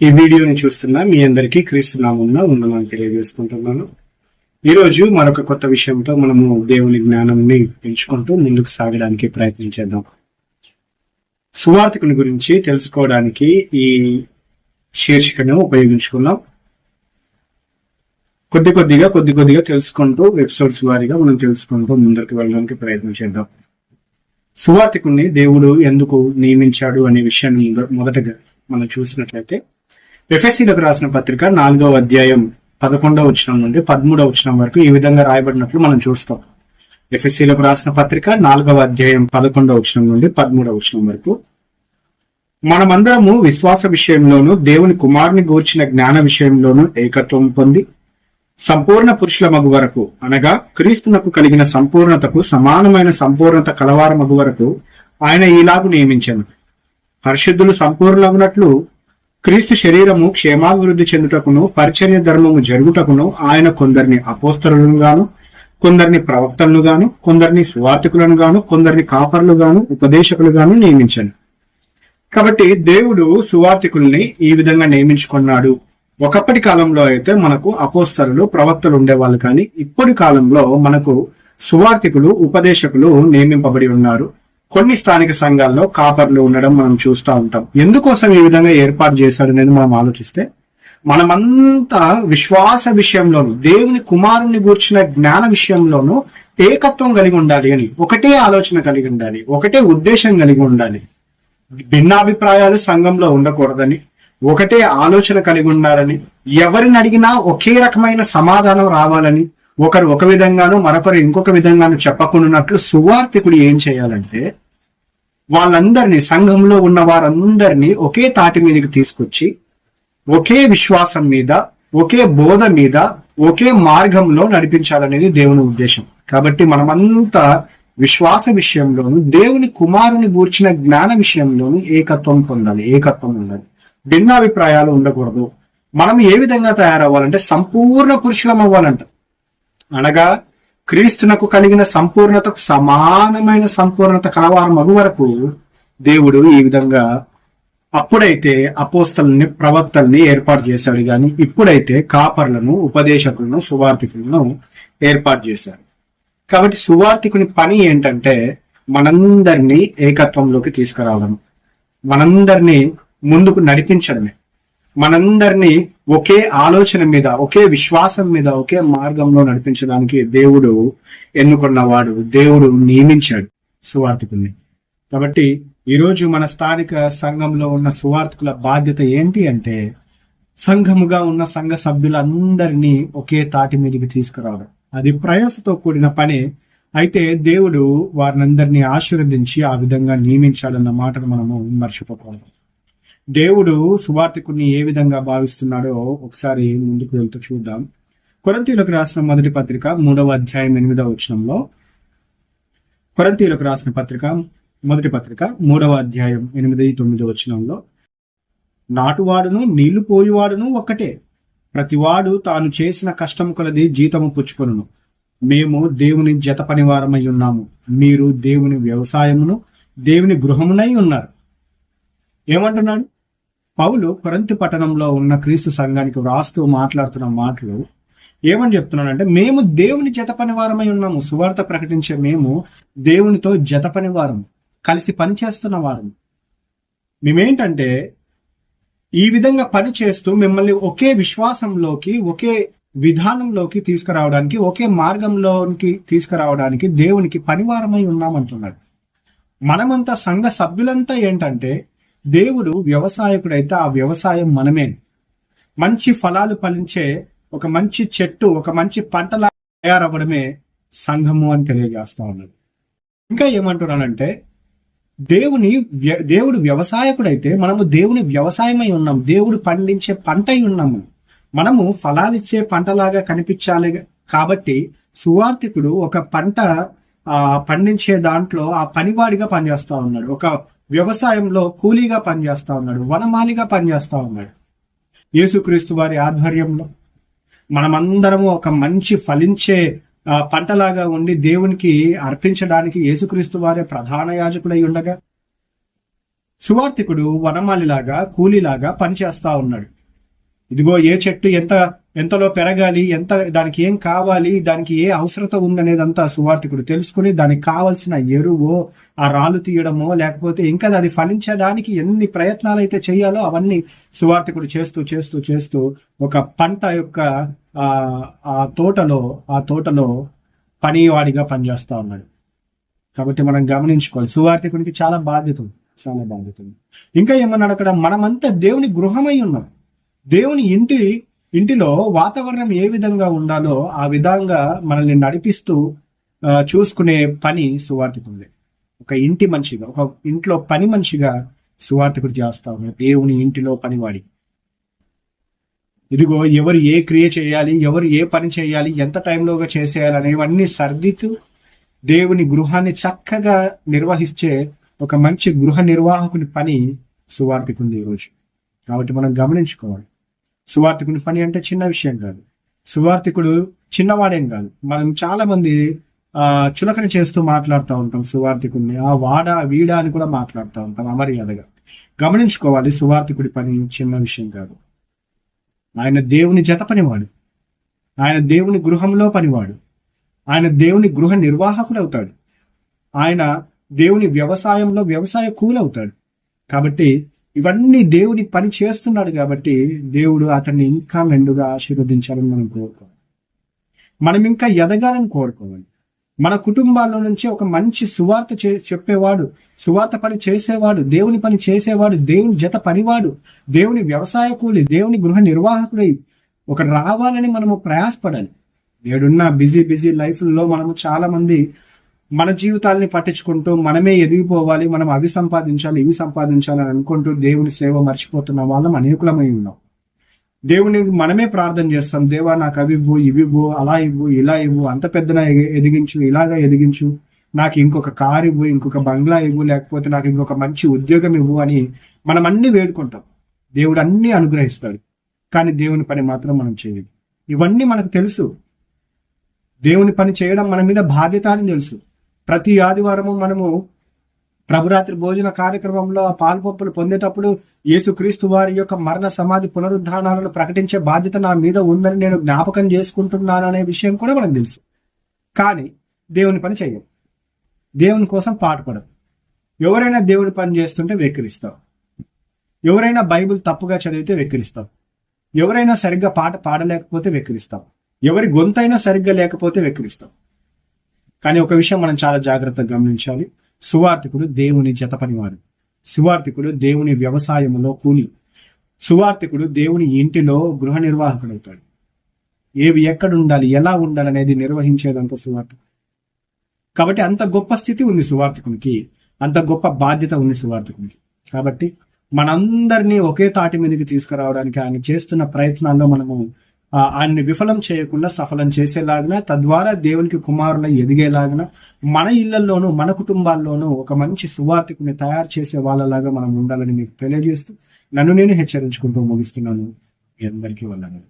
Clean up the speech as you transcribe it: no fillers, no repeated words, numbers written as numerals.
ఈ వీడియోని చూస్తున్న మీ అందరికీ క్రీస్తు నామమున వందనాలు తెలియజేసుకుంటున్నాను. ఈరోజు మరొక కొత్త విషయంతో మనము దేవుని జ్ఞానాన్ని పెంచుకుంటూ ముందుకు సాగడానికి ప్రయత్నించేద్దాం. సువార్తికుని గురించి తెలుసుకోవడానికి ఈ శీర్షికను ఉపయోగించుకున్నాం. కొద్ది కొద్దిగా తెలుసుకుంటూ ఎపిసోడ్స్ వారీగా మనం తెలుసుకుంటూ ముందుకు వెళ్ళడానికి ప్రయత్నం చేద్దాం. సువార్తికుని దేవుడు ఎందుకు నియమించాడు అనే విషయాన్ని మొదటగా మనం చూసినట్లయితే ఎఫెసీలకు రాసిన పత్రిక 4వ అధ్యాయం 11వ వచనం నుండి 13వ వచనం వరకు ఈ విధంగా రాయబడినట్లు మనం చూస్తాం. ఎఫెసీలకు రాసిన పత్రిక 4వ అధ్యాయం 11వ వచనం నుండి 13వ వచనం వరకు, మనమందరము విశ్వాస విషయంలోను దేవుని కుమారుని గూర్చిన జ్ఞాన విషయంలోను ఏకత్వం పొంది సంపూర్ణ పురుషుల మగు వరకు, అనగా క్రీస్తునకు కలిగిన సంపూర్ణతకు సమానమైన సంపూర్ణత కలవార మగు వరకు ఆయన ఈలాగు నియమించాను. పరిశుద్ధులు సంపూర్ణులగునట్లు క్రీస్తు శరీరము క్షేమాభివృద్ధి చెందుటకును పరిచర్య ధర్మము జరుగుటకును ఆయన కొందరిని అపోస్తలులను గాను, కొందరిని ప్రవక్తలను గాను, కొందరిని సువార్తికులను గాను, కొందరిని కాపర్లు గాను, ఉపదేశకులు గాను నియమించాను. కాబట్టి దేవుడు సువార్తికుల్ని ఈ విధంగా నియమించుకున్నాడు. ఒకప్పటి కాలంలో అయితే మనకు అపోస్తలులు ప్రవక్తలు ఉండేవాళ్ళు, కానీ ఇప్పటి కాలంలో మనకు సువార్తికులు ఉపదేశకులు నియమింపబడి ఉన్నారు. కొన్ని స్థానిక సంఘాల్లో కాపర్లు ఉండడం మనం చూస్తూ ఉంటాం. ఎందుకోసం ఈ విధంగా ఏర్పాటు చేశాడు అనేది మనం ఆలోచిస్తే, మనమంతా విశ్వాస విషయంలోను దేవుని కుమారుని గూర్చిన జ్ఞాన విషయంలోనూ ఏకత్వం కలిగి ఉండాలి అని, ఒకటే ఆలోచన కలిగి ఉండాలి, ఒకటే ఉద్దేశం కలిగి ఉండాలి. భిన్నాభిప్రాయాలు సంఘంలో ఉండకూడదని, ఒకటే ఆలోచన కలిగి ఉండాలని, ఎవరిని అడిగినా ఒకే రకమైన సమాధానం రావాలని, ఒకరు ఒక విధంగాను మరొకరు ఇంకొక విధంగాను చెప్పకుండాన్నట్లు సువార్తికుడు ఏం చేయాలంటే, వాళ్ళందరినీ, సంఘంలో ఉన్న వారందరినీ ఒకే తాటి మీదకి తీసుకొచ్చి ఒకే విశ్వాసం మీద, ఒకే బోధ మీద, ఒకే మార్గంలో నడిపించాలనేది దేవుని ఉద్దేశం. కాబట్టి మనమంతా విశ్వాస విషయంలోను దేవుని కుమారుని గూర్చిన జ్ఞాన విషయంలోను ఏకత్వం పొందాలి, ఏకత్వం ఉండాలి. భిన్నాభిప్రాయాలు ఉండకూడదు. మనం ఏ విధంగా తయారవ్వాలంటే సంపూర్ణ పురుషులం అవ్వాలంట, అనగా క్రీస్తునకు కలిగిన సంపూర్ణతకు సమానమైన సంపూర్ణత కలవారు మగు వరకు దేవుడు ఈ విధంగా అప్పుడైతే అపోస్తలని ప్రవక్తల్ని ఏర్పాటు చేశాడు, గాని ఇప్పుడైతే కాపర్లను, ఉపదేశకులను, సువార్తికులను ఏర్పాటు చేశాడు. కాబట్టి సువార్తికుని పని ఏంటంటే మనందరినీ ఏకత్వంలోకి తీసుకురావడం, మనందరినీ ముందుకు నడిపించడమే, మనందరినీ ఒకే ఆలోచన మీద, ఒకే విశ్వాసం మీద, ఒకే మార్గంలో నడిపించడానికి దేవుడు ఎన్నుకున్నవాడు, దేవుడు నియమించాడు సువార్తికుల్ని. కాబట్టి ఈరోజు మన స్థానిక సంఘంలో ఉన్న సువార్తికుల బాధ్యత ఏంటి అంటే, సంఘముగా ఉన్న సంఘ సభ్యులందరినీ ఒకే తాటి మీదకి తీసుకురావడం. అది ప్రయాసతో కూడిన పని. అయితే దేవుడు వారినందరినీ ఆశీర్వదించి ఆ విధంగా నియమించాలన్న మాటను మనము మర్చిపోకూడదు. దేవుడు సువార్తికుని ఏ విధంగా భావిస్తున్నాడో ఒకసారి ముందుకు వెళ్తూ చూద్దాం. కొరింథీయులకు రాసిన మొదటి పత్రిక 3వ అధ్యాయం 8వ వచనంలో, కొరింథీయులకు రాసిన పత్రిక మొదటి పత్రిక 3వ అధ్యాయం 8-9 వచనంలో, నాటువాడును నీళ్లు పోయివాడును ఒక్కటే, ప్రతివాడు తాను చేసిన కష్టం కొలది జీతము పుచ్చుకొనును. మేము దేవుని జత పనివారమై ఉన్నాము, మీరు దేవుని వ్యవసాయమును దేవుని గృహమునై ఉన్నారు. ఏమంటున్నాడు పౌలు? కొరింథీ పట్టణంలో ఉన్న క్రీస్తు సంఘానికి వ్రాస్తూ మాట్లాడుతున్న మాటలు ఏమని చెప్తున్నాడంటే, మేము దేవుని జత పనివారమై ఉన్నాము. సువార్త ప్రకటించే మేము దేవునితో జత పనివారము, కలిసి పనిచేస్తున్న వారము. మేమేంటంటే ఈ విధంగా పని చేస్తూ మిమ్మల్ని ఒకే విశ్వాసంలోకి, ఒకే విధానంలోకి తీసుకురావడానికి, ఒకే మార్గంలోకి తీసుకురావడానికి దేవునికి పనివారమై ఉన్నామంటున్నాడు. మనమంతా సంఘ సభ్యులంతా ఏంటంటే, దేవుడు వ్యవసాయకుడైతే ఆ వ్యవసాయం మనమే. మంచి ఫలాలు ఫలించే ఒక మంచి చెట్టు, ఒక మంచి పంటలా తయారవ్వడమే సంఘము అని తెలియజేస్తా ఉన్నాడు. ఇంకా ఏమంటున్నానంటే, దేవుడు వ్యవసాయకుడైతే మనము దేవుని వ్యవసాయమై ఉన్నాం, దేవుడు పండించే పంట అయి ఉన్నాము. మనము ఫలాలిచ్చే పంటలాగా కనిపించాలి. కాబట్టి సువార్తికుడు ఒక పంట పండించే దాంట్లో ఆ పనివాడిగా పనిచేస్తా ఉన్నాడు, ఒక వ్యవసాయంలో కూలీగా పనిచేస్తా ఉన్నాడు, వనమాలిగా పనిచేస్తా ఉన్నాడు. యేసుక్రీస్తు వారి ఆధ్వర్యంలో మనమందరము ఒక మంచి ఫలించే పంటలాగా ఉండి దేవునికి అర్పించడానికి యేసుక్రీస్తు వారే ప్రధాన యాజకుడై ఉండగా, సువార్థికుడు వనమాలిలాగా కూలీలాగా పనిచేస్తా ఉన్నాడు. ఇదిగో ఏ చెట్టు ఎంతలో పెరగాలి, దానికి ఏం కావాలి, దానికి ఏ అవసరత ఉందనేదంతా సువార్థికుడు తెలుసుకుని దానికి కావలసిన ఎరువు, ఆ రాళ్ళు తీయడమో లేకపోతే ఇంకా అది ఫలించడానికి ఎన్ని ప్రయత్నాలు అయితే చేయాలో అవన్నీ సువార్థికుడు చేస్తూ చేస్తూ చేస్తూ ఒక పంట యొక్క ఆ తోటలో పనివాడిగా పనిచేస్తా ఉన్నాడు. కాబట్టి మనం గమనించుకోవాలి, సువార్థికుడికి చాలా బాధ్యత ఉంది. ఇంకా ఏమన్నాడు అక్కడ, మనమంతా దేవుని గృహమై ఉన్నాం. దేవుని ఇంటిలో వాతావరణం ఏ విధంగా ఉండాలో ఆ విధంగా మనల్ని నడిపిస్తూ చూసుకునే పని సువార్థికుడిదే. ఒక ఇంటి మనిషిగా, ఒక ఇంట్లో పని మనిషిగా సువార్థికుడు చేస్తా ఉన్నాడు, దేవుని ఇంటిలో పనివాడి. ఇదిగో ఎవరు ఏ క్రియ చేయాలి, ఎవరు ఏ పని చేయాలి, ఎంత టైంలోగా చేసేయాలి అనేవన్నీ సర్దితూ దేవుని గృహాన్ని చక్కగా నిర్వహించే ఒక మంచి గృహ నిర్వాహకుని పని సువార్థికుని ఈరోజు. కాబట్టి మనం గమనించుకోవాలి, సువార్థికుని పని అంటే చిన్న విషయం కాదు. సువార్థికుడు చిన్నవాడేం కాదు. మనం చాలా మంది చులకన చేస్తూ మాట్లాడుతూ ఉంటాం సువార్థికుడిని, ఆ వాడా వీడా అని కూడా మాట్లాడుతూ ఉంటాం అమర్యాదగా. గమనించుకోవాలి, సువార్థికుడి పని చిన్న విషయం కాదు. ఆయన దేవుని జత పనివాడు, ఆయన దేవుని గృహంలో పనివాడు, ఆయన దేవుని గృహ నిర్వాహకుడు అవుతాడు, ఆయన దేవుని వ్యవసాయంలో వ్యవసాయ కూలవుతాడు. కాబట్టి ఇవన్నీ దేవుని పని చేస్తున్నాడు. కాబట్టి దేవుడు అతన్ని ఇంకా మెండుగా ఆశీర్వదించాలని మనం కోరుకోవాలి. మనం ఇంకా ఎదగాలని కోరుకోవాలి. మన కుటుంబాల్లో నుంచి ఒక మంచి సువార్త చెప్పేవాడు, సువార్త పని చేసేవాడు, దేవుని పని చేసేవాడు, దేవుని జత పనివాడు, దేవుని వ్యవసాయ కూలి, దేవుని గృహ నిర్వాహకుడై ఒక రావాలని మనము ప్రయాసపడాలి. నేడున్న బిజీ లైఫ్లో మనము చాలా మంది మన జీవితాలని పట్టించుకుంటూ మనమే ఎదిగిపోవాలి, మనం అవి సంపాదించాలి ఇవి సంపాదించాలి అని అనుకుంటూ దేవుని సేవ మర్చిపోతున్న వాళ్ళం అనేకులమై ఉన్నాం. దేవుని మనమే ప్రార్థన చేస్తాం, దేవా నాకు అవి ఇవ్వు, ఇవి ఇవ్వు, అలా ఇవ్వు, ఇలా ఇవ్వు, అంత పెద్దన ఎదిగించు, ఇలాగా ఎదిగించు, నాకు ఇంకొక కారు ఇవ్వు, ఇంకొక బంగ్లా ఇవ్వు, లేకపోతే నాకు ఇంకొక మంచి ఉద్యోగం ఇవ్వు అని మనం అన్ని వేడుకుంటాం. దేవుడు అన్ని అనుగ్రహిస్తాడు, కానీ దేవుని పని మాత్రం మనం చేయదు. ఇవన్నీ మనకు తెలుసు. దేవుని పని చేయడం మన మీద బాధ్యత అని తెలుసు. ప్రతి ఆదివారము మనము ప్రభురాత్రి భోజన కార్యక్రమంలో ఆ పాల్పొప్పులు పొందేటప్పుడు యేసుక్రీస్తు వారి యొక్క మరణ సమాధి పునరుద్ధానాలను ప్రకటించే బాధ్యత నా మీద ఉందని నేను జ్ఞాపకం చేసుకుంటున్నాను అనే విషయం కూడా మనకు తెలుసు. కానీ దేవుని పని చెయ్యం, దేవుని కోసం పాటుపడం. ఎవరైనా దేవుని పని చేస్తుంటే వెక్కిరిస్తాం, ఎవరైనా బైబిల్ తప్పుగా చదివితే వెక్కిరిస్తాం, ఎవరైనా సరిగ్గా పాట పాడలేకపోతే వెక్కిరిస్తాం, ఎవరి గొంతైనా సరిగ్గా లేకపోతే వెక్కిరిస్తాం. కానీ ఒక విషయం మనం చాలా జాగ్రత్తగా గమనించాలి, సువార్థికుడు దేవుని జత పనివాడు, సువార్థికుడు దేవుని వ్యవసాయంలో కూలి, సువార్థికుడు దేవుని ఇంటిలో గృహ నిర్వాహకుడు అవుతాడు. ఏవి ఎక్కడ ఉండాలి, ఎలా ఉండాలి అనేది నిర్వహించేదంతా సువార్థికుడు. కాబట్టి అంత గొప్ప స్థితి ఉంది సువార్థికునికి, అంత గొప్ప బాధ్యత ఉంది సువార్థికునికి. కాబట్టి మనందరినీ ఒకే తాటి మీదకి తీసుకురావడానికి ఆయన చేస్తున్న ప్రయత్నాల్లో మనము ఆయన్ని విఫలం చేయకుండా సఫలం చేసేలాగిన, తద్వారా దేవునికి కుమారులై ఎదిగేలాగిన, మన ఇళ్లలోనూ మన కుటుంబాల్లోనూ ఒక మంచి సువార్థికుని తయారు చేసే వాళ్ళలాగా మనం ఉండాలని మీకు తెలియజేస్తూ నన్ను నేను హెచ్చరించుకుంటూ ముగిస్తున్నాను. మీ అందరికీ వందనాలు.